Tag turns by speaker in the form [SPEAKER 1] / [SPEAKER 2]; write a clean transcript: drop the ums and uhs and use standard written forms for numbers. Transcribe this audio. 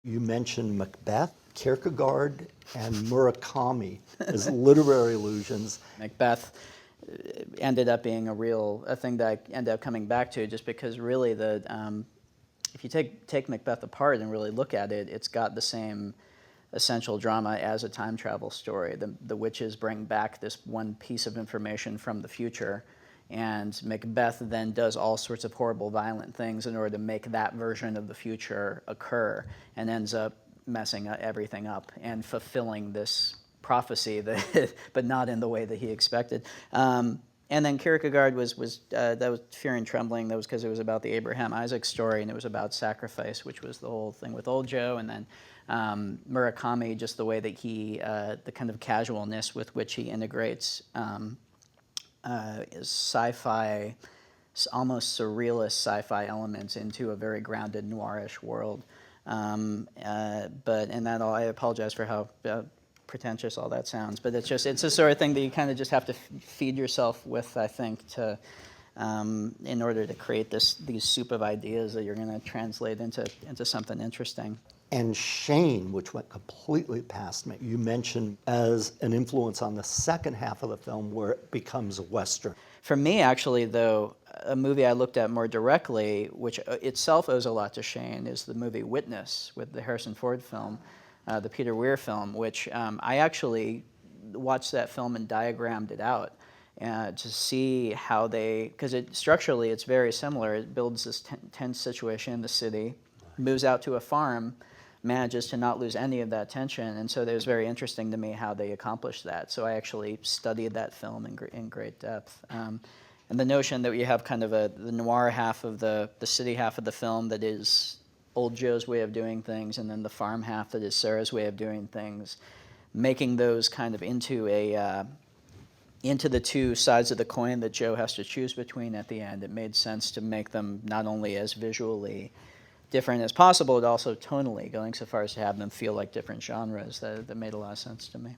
[SPEAKER 1] You mentioned Macbeth, Kierkegaard, and Murakami as literary allusions.
[SPEAKER 2] Macbeth ended up being a thing that I ended up coming back to, just because really if you take Macbeth apart and really look at it, it's got the same essential drama as a time travel story. The witches bring back this one piece of information from the future, and Macbeth then does all sorts of horrible, violent things in order to make that version of the future occur, and ends up messing everything up and fulfilling this prophecy, but not in the way that he expected. And then Kierkegaard was Fear and Trembling. That was because it was about the Abraham Isaac story, and it was about sacrifice, which was the whole thing with Old Joe. And then Murakami, just the way that the kind of casualness with which he integrates sci-fi, almost surrealist sci-fi elements into a very grounded noirish world. I apologize for how pretentious all that sounds, but it's the sort of thing that you kind of just have to feed yourself with, I think, in order to create these soup of ideas that you're going to translate into something interesting.
[SPEAKER 1] And Shane, which went completely past me, you mentioned as an influence on the second half of the film where it becomes a Western.
[SPEAKER 2] For me, actually, though, a movie I looked at more directly, which itself owes a lot to Shane, is the movie Witness, with the Harrison Ford film, the Peter Weir film, which I actually watched that film and diagrammed it out to see how because structurally it's very similar. It builds this tense situation in the city, moves out to a farm, manages to not lose any of that tension, and so it was very interesting to me how they accomplished that. So I actually studied that film in great depth. And the notion that you have kind of the noir half of the city half of the film that is Old Joe's way of doing things, and then the farm half that is Sarah's way of doing things, making those kind of into the two sides of the coin that Joe has to choose between at the end. It made sense to make them not only as visually different as possible, but also tonally, going so far as to have them feel like different genres. That made a lot of sense to me.